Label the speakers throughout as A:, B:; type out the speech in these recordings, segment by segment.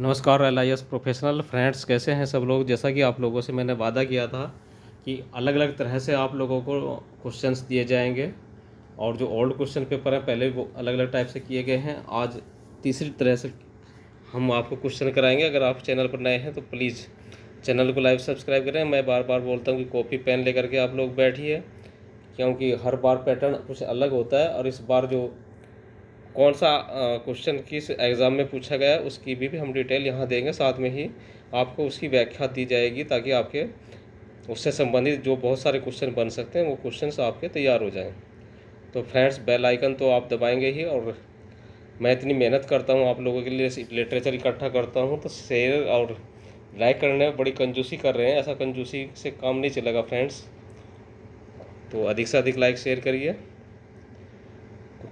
A: नमस्कार LIS professional friends, कैसे हैं सब लोग। जैसा कि आप लोगों से मैंने वादा किया था कि अलग अलग तरह से आप लोगों को क्वेश्चंस दिए जाएंगे और जो ओल्ड क्वेश्चन पेपर हैं पहले वो अलग अलग टाइप से किए गए हैं। आज तीसरी तरह से हम आपको क्वेश्चन कराएंगे। अगर आप चैनल पर नए हैं तो प्लीज़ चैनल को लाइव सब्सक्राइब करें। मैं बार बार बोलता हूँ कि कॉपी पेन लेकर के आप लोग बैठिए, क्योंकि हर बार पैटर्न कुछ अलग होता है और इस बार जो कौन सा क्वेश्चन किस एग्ज़ाम में पूछा गया है उसकी भी हम डिटेल यहाँ देंगे। साथ में ही आपको उसकी व्याख्या दी जाएगी ताकि आपके उससे संबंधित जो बहुत सारे क्वेश्चन बन सकते हैं वो क्वेश्चंस आपके तैयार हो जाएं। तो फ्रेंड्स, बेल आइकन तो आप दबाएंगे ही, और मैं इतनी मेहनत करता हूँ आप लोगों के लिए, लिटरेचर इकट्ठा करता हूँ, तो शेयर और लाइक करने में बड़ी कंजूसी कर रहे हैं। ऐसा कंजूसी से काम नहीं चलेगा फ्रेंड्स, तो अधिक से अधिक लाइक शेयर करिए।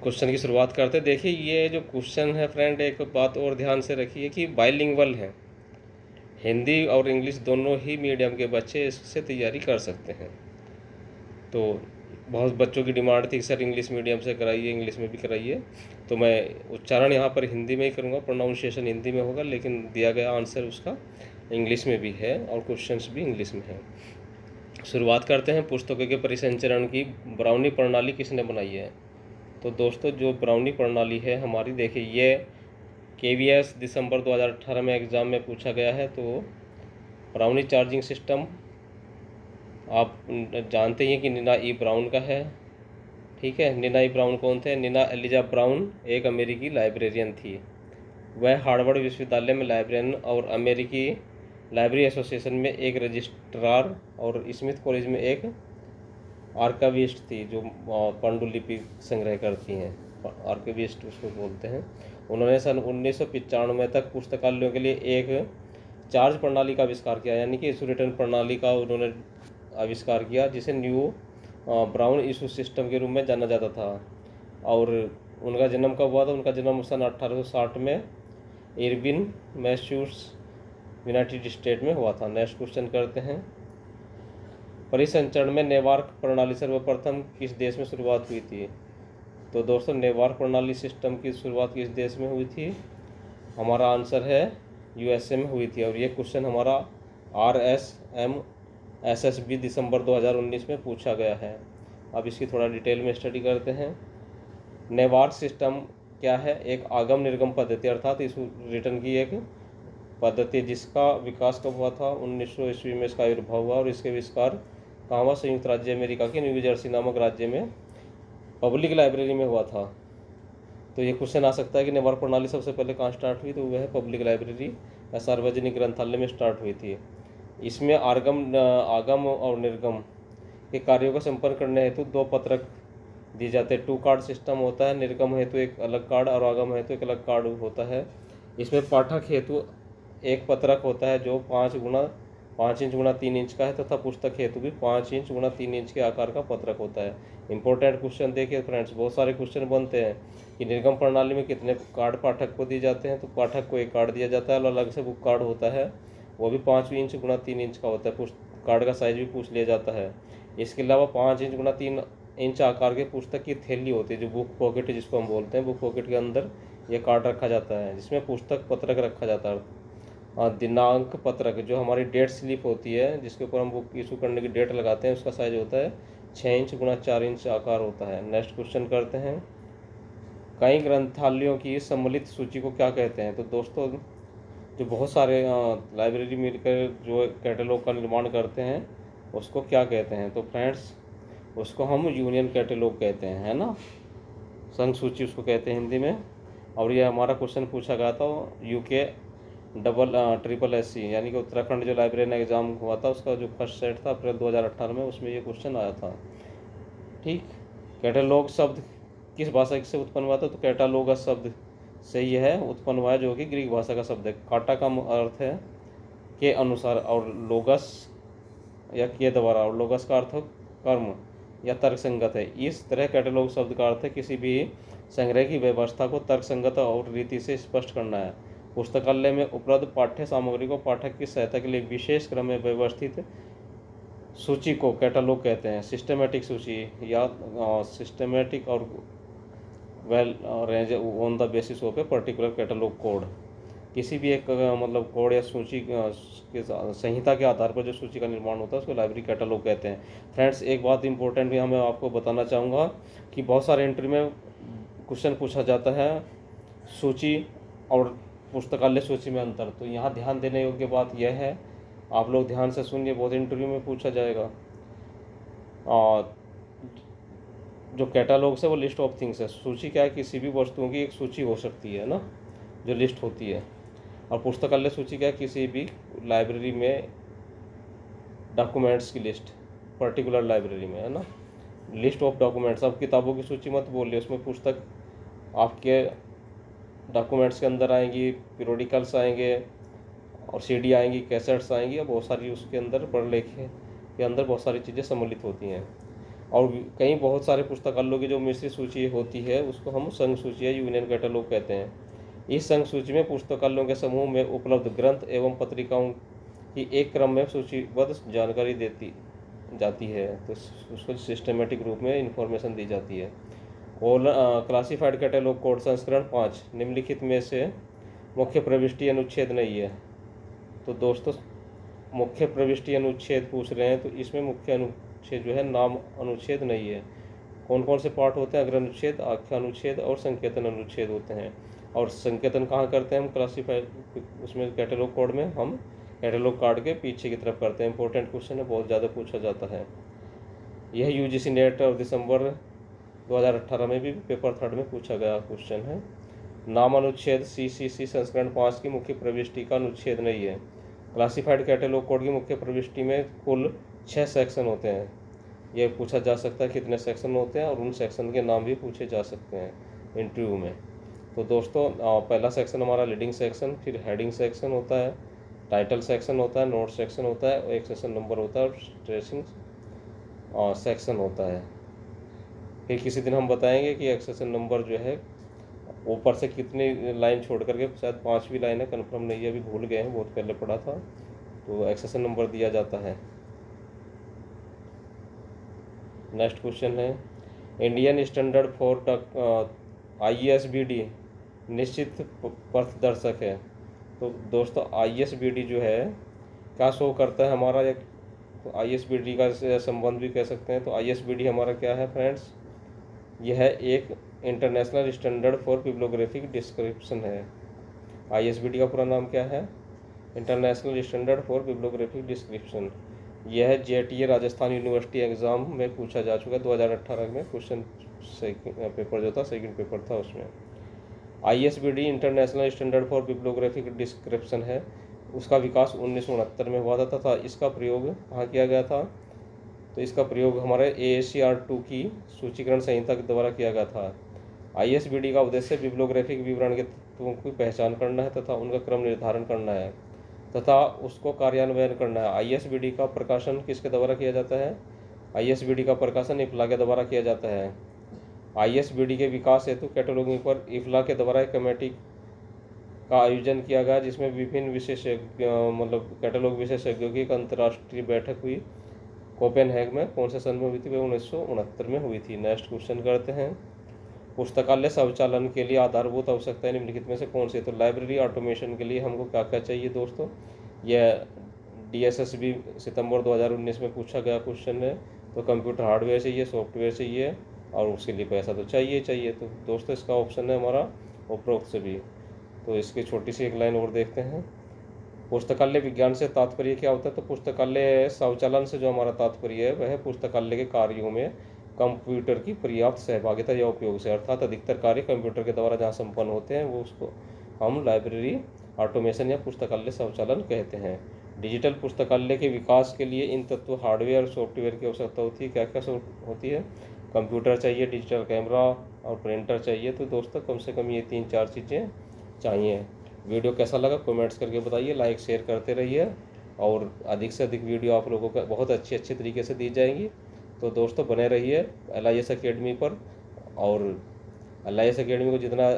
A: क्वेश्चन की शुरुआत करते हैं। देखिए, ये जो क्वेश्चन है फ्रेंड, एक बात और ध्यान से रखिए कि बाइलिंगुअल है, हिंदी और इंग्लिश दोनों ही मीडियम के बच्चे इससे तैयारी कर सकते हैं। तो बहुत बच्चों की डिमांड थी कि सर इंग्लिश मीडियम से कराइए, इंग्लिश में भी कराइए, तो मैं उच्चारण यहाँ पर हिंदी में ही करूँगा, प्रोनाउंसिएशन हिंदी में होगा, लेकिन दिया गया आंसर उसका इंग्लिश में भी है और क्वेश्चंस भी इंग्लिश में है। शुरुआत करते हैं। पुस्तकों के परिसंचरण की ब्राउनी प्रणाली किसने बनाई है? तो दोस्तों, जो ब्राउनी प्रणाली है हमारी, देखिए ये KVS दिसंबर 2018 में एग्ज़ाम में पूछा गया है। तो ब्राउनी चार्जिंग सिस्टम आप जानते ही हैं कि नीना ई ब्राउन का है। ठीक है, नीना ई ब्राउन कौन थे? नीना एलिजा ब्राउन एक अमेरिकी लाइब्रेरियन थी। वह हार्वर्ड विश्वविद्यालय में लाइब्रेरियन और अमेरिकी लाइब्रेरी एसोसिएशन में एक रजिस्ट्रार और स्मिथ कॉलेज में एक आर्काविस्ट थी, जो पांडुलिपि संग्रह करती हैं, आर्काविस्ट उसको बोलते हैं। उन्होंने सन 1995 तक पुस्तकालयों के लिए एक चार्ज प्रणाली का आविष्कार किया, यानी कि इशू रिटर्न प्रणाली का उन्होंने आविष्कार किया, जिसे न्यू ब्राउन इशू सिस्टम के रूप में जाना जाता था। और उनका जन्म कब हुआ था? उनका जन्म सन 1860 में इरविन, मैसूट्स, यूनाइटेड स्टेट में हुआ था। नेक्स्ट क्वेश्चन करते हैं। परिसंचरण में नेवार्क प्रणाली सर्वप्रथम किस देश में शुरुआत हुई थी? तो दोस्तों, नेवार्क प्रणाली सिस्टम की शुरुआत किस देश में हुई थी? हमारा आंसर है USA में हुई थी। और ये क्वेश्चन हमारा RSMSSB दिसंबर 2019 में पूछा गया है। अब इसकी थोड़ा डिटेल में स्टडी करते हैं। नेवार्क सिस्टम क्या है? एक आगम निर्गम पद्धति, अर्थात इस रिटर्न की एक पद्धति, जिसका विकास कब हुआ था? 1900 ईस्वी में इसका आविर्भाव हुआ। और इसके आविष्कार कहाँ हुआ? संयुक्त राज्य अमेरिका के न्यू जर्सी नामक राज्य में पब्लिक लाइब्रेरी में हुआ था। तो ये क्वेश्चन आ सकता है कि नेवार्क प्रणाली सबसे पहले कहाँ स्टार्ट हुई? तो वह पब्लिक लाइब्रेरी या सार्वजनिक ग्रंथालय में स्टार्ट हुई थी। इसमें आगम और निर्गम के कार्यों का संपन्न करने हेतु दो पत्रक दिए जाते हैं। 2 कार्ड सिस्टम होता है। निर्गम हेतु एक अलग कार्ड और आगम हेतु एक अलग कार्ड होता है। इसमें पाठक हेतु एक पत्रक होता है जो 5 इंच गुणा 3 इंच का है, तथा पुस्तक हेतु भी 5 इंच गुणा 3 इंच के आकार का पत्रक होता है। इंपॉर्टेंट क्वेश्चन देखिए फ्रेंड्स, बहुत सारे क्वेश्चन बनते हैं कि निर्गम प्रणाली में कितने कार्ड पाठक को दिए जाते हैं। तो पाठक को एक कार्ड दिया जाता है और अलग से बुक कार्ड होता है, वो भी 5 इंच गुणा 3 इंच का होता है। कार्ड का साइज भी पूछ लिया जाता है। इसके अलावा 5 इंच गुणा 3 इंच आकार के पुस्तक की थैली होती है, जो बुक पॉकेट जिसको हम बोलते हैं। बुक पॉकेट के अंदर ये कार्ड रखा जाता है, जिसमें पुस्तक पत्रक रखा जाता है। दिनांक पत्रक, जो हमारी डेट स्लिप होती है, जिसके ऊपर हम बुक इशू करने की डेट लगाते हैं, उसका साइज होता है 6 इंच गुणा 4 इंच आकार होता है। नेक्स्ट क्वेश्चन करते हैं। कई ग्रंथालयों की सम्मिलित सूची को क्या कहते हैं? तो दोस्तों, जो बहुत सारे लाइब्रेरी मिलकर जो कैटलॉग का निर्माण करते हैं उसको क्या कहते हैं? तो फ्रेंड्स, उसको हम यूनियन कैटलॉग कहते हैं, है ना, संघ सूची उसको कहते हैं हिंदी में। और ये हमारा क्वेश्चन पूछा गया था UK SSSC यानी कि उत्तराखंड जो लाइब्रेरियन एग्ज़ाम हुआ था उसका जो फर्स्ट सेट था अप्रैल 2018 में, उसमें ये क्वेश्चन आया था। ठीक, कैटलॉग शब्द किस भाषा से उत्पन्न हुआ था? तो कैटालोगस शब्द से यह है उत्पन्न हुआ है, जो कि ग्रीक भाषा का शब्द है। काटा का अर्थ है के अनुसार, और लोगस या के द्वारा, और लोगस का अर्थ कर्म या तर्कसंगत है। इस तरह कैटलॉग शब्द का अर्थ है किसी भी संग्रह की व्यवस्था को तर्कसंगत और रीति से स्पष्ट करना है। पुस्तकालय में उपलब्ध पाठ्य सामग्री को पाठक की सहायता के लिए विशेष क्रम में व्यवस्थित सूची को कैटलॉग कहते हैं। सिस्टमेटिक सूची या सिस्टमेटिक और well range on the basis of a particular catalogue code. किसी भी एक मतलब कोड या सूची के संहिता के आधार पर जो सूची का निर्माण होता है उसको लाइब्रेरी कैटलॉग कहते हैं। फ्रेंड्स, एक बात इंपॉर्टेंट भी हमें आपको बताना चाहूँगा कि बहुत सारे इंटरव्यू में क्वेश्चन पूछा जाता है सूची और पुस्तकालय सूची में अंतर। तो यहाँ ध्यान देने योग्य बात यह है, आप लोग ध्यान से सुनिए, बहुत इंटरव्यू में पूछा जाएगा। और जो कैटलॉग्स है वो लिस्ट ऑफ थिंग्स है। सूची क्या है, किसी भी वस्तुओं की एक सूची हो सकती है ना, जो लिस्ट होती है। और पुस्तकालय सूची क्या है, किसी भी लाइब्रेरी में डॉक्यूमेंट्स की लिस्ट, पर्टिकुलर लाइब्रेरी में, है ना, लिस्ट ऑफ डॉक्यूमेंट्स। अब किताबों की सूची मत बोलिए, उसमें पुस्तक आपके डॉक्यूमेंट्स के अंदर आएंगी, पीरियोडिकल्स आएंगे और सीडी आएंगी, कैसेट्स आएंगी, और बहुत सारी उसके अंदर पढ़ लेखे के अंदर बहुत सारी चीज़ें सम्मिलित होती हैं। और कहीं बहुत सारे पुस्तकालयों की जो मिश्रित सूची होती है उसको हम संघ सूची या यूनियन कैटलॉग कहते हैं। इस संघ सूची में पुस्तकालयों के समूह में उपलब्ध ग्रंथ एवं पत्रिकाओं की एक क्रम में सूचीबद्ध जानकारी देती जाती है, तो उसको सिस्टमेटिक रूप में इंफॉर्मेशन दी जाती है। और क्लासिफाइड कैटलॉग कोड संस्करण 5 निम्नलिखित में से मुख्य प्रविष्टि अनुच्छेद नहीं है। तो दोस्तों, मुख्य प्रविष्टि अनुच्छेद पूछ रहे हैं, तो इसमें मुख्य अनुच्छेद जो है नाम अनुच्छेद नहीं है। कौन कौन से पार्ट होते हैं, अग्र अनुच्छेद, आख्या अनुच्छेद और संकेतन अनुच्छेद होते हैं। और संकेतन कहाँ करते हैं हम, क्लासिफाइड उसमें कैटलॉग कोड में हम कैटलॉग कार्ड के पीछे की तरफ करते हैं। इंपॉर्टेंट क्वेश्चन है, बहुत ज़्यादा पूछा जाता है। यह यूजीसी नेट और दिसंबर 2018 में भी पेपर 3 में पूछा गया क्वेश्चन है। नाम अनुच्छेद CCC संस्करण 5 की मुख्य प्रविष्टि का अनुच्छेद नहीं है। क्लासिफाइड कैटलॉग कोड की मुख्य प्रविष्टि में कुल 6 सेक्शन होते हैं। यह पूछा जा सकता है कितने सेक्शन होते हैं, और उन सेक्शन के नाम भी पूछे जा सकते हैं इंटरव्यू में। तो दोस्तों, पहला सेक्शन हमारा लीडिंग सेक्शन, फिर हेडिंग सेक्शन होता है, टाइटल सेक्शन होता है, नोट सेक्शन होता है, और एक सेक्शन नंबर होता है, और स्ट्रेसिंग सेक्शन होता है। फिर किसी दिन हम बताएंगे कि एक सेक्शन नंबर जो है ऊपर से कितनी लाइन छोड़ करके, शायद 5वीं लाइन है, कन्फर्म नहीं है, अभी भूल गए हैं, बहुत पहले पढ़ा था। तो एक सेक्शन नंबर दिया जाता है। नेक्स्ट क्वेश्चन है, इंडियन स्टैंडर्ड फॉर ISBD निश्चित पथदर्शक है। तो दोस्तों, ISBD जो है क्या शो करता है हमारा, एक तो ISBD का संबंध भी कह सकते हैं। तो ISBD हमारा क्या है फ्रेंड्स, यह एक international standard for bibliographic description है। ISBD का पूरा नाम क्या है, international standard for bibliographic description. यह JTA राजस्थान यूनिवर्सिटी एग्ज़ाम में पूछा जा चुका है 2018 में क्वेश्चन, पेपर जो था सेकंड पेपर था उसमें। ISBD international standard for bibliographic description है। उसका विकास 1969 में हुआ था तथा इसका प्रयोग कहाँ किया गया था, तो इसका प्रयोग हमारे AACR 2 की सूचीकरण संहिता के द्वारा किया गया था। ISBD का उद्देश्य बिब्लियोग्राफिक विवरण के तत्वों की पहचान करना है तथा उनका क्रम निर्धारण करना है तथा उसको कार्यान्वयन करना है। ISBD का प्रकाशन किसके द्वारा किया जाता है, ISBD का प्रकाशन IFLA के द्वारा किया जाता है। ISBD के विकास हेतु कैटलॉगिंग पर IFLA के द्वारा एक कमेटी का आयोजन किया गया, जिसमें विभिन्न विशेषज्ञ मतलब कैटलॉग विशेषज्ञों की एक अंतर्राष्ट्रीय बैठक हुई। कोपेनहेग में कौन से सन में हुई थी, वह 1969 में हुई थी। नेक्स्ट क्वेश्चन करते हैं, पुस्तकालय संचालन के लिए आधारभूत आवश्यकताएं निम्नलिखित में से कौन सी है। तो लाइब्रेरी ऑटोमेशन के लिए हमको क्या क्या चाहिए दोस्तों, यह DSSB सितंबर 2019 में पूछा गया क्वेश्चन है। तो कंप्यूटर हार्डवेयर चाहिए, सॉफ्टवेयर चाहिए, और उसके लिए पैसा तो चाहिए चाहिए। तो दोस्तों, इसका ऑप्शन है हमारा उपरोक्त से भी। तो इसकी छोटी सी एक लाइन और देखते हैं, पुस्तकालय विज्ञान से तात्पर्य क्या होता है। तो पुस्तकालय संचालन से जो हमारा तात्पर्य है वह पुस्तकालय के कार्यों में कंप्यूटर की पर्याप्त सहभागिता या उपयोग से, अर्थात अधिकतर कार्य कंप्यूटर के द्वारा जहाँ संपन्न होते हैं वो उसको हम लाइब्रेरी ऑटोमेशन या पुस्तकालय संचालन कहते हैं। डिजिटल पुस्तकालय के विकास के लिए इन तत्व हार्डवेयर और सॉफ्टवेयर की आवश्यकता होती है। क्या क्या होती है, कंप्यूटर चाहिए, डिजिटल कैमरा और प्रिंटर चाहिए। तो दोस्तों, कम से कम ये 3-4 चीज़ें चाहिए। वीडियो कैसा लगा कमेंट्स करके बताइए, लाइक शेयर करते रहिए, और अधिक से अधिक वीडियो आप लोगों का बहुत अच्छी तरीके से दी जाएंगी। तो दोस्तों, बने रहिए LIS अकेडमी पर, और LIS अकेडमी को जितना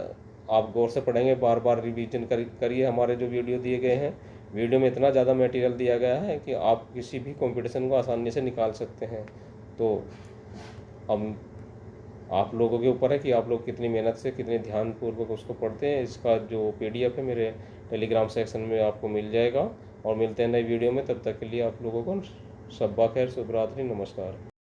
A: आप गौर से पढ़ेंगे, बार बार रिवीजन करिए। हमारे जो वीडियो दिए गए हैं, वीडियो में इतना ज़्यादा मटेरियल दिया गया है कि आप किसी भी कंपटीशन को आसानी से निकाल सकते हैं। तो हम आप लोगों के ऊपर है कि आप लोग कितनी मेहनत से, कितने ध्यानपूर्वक उसको पढ़ते हैं। इसका जो PDF है मेरे टेलीग्राम सेक्शन में आपको मिल जाएगा। और मिलते हैं नई वीडियो में, तब तक के लिए आप लोगों को शब्बा खैर, शुभ रात्रि, नमस्कार।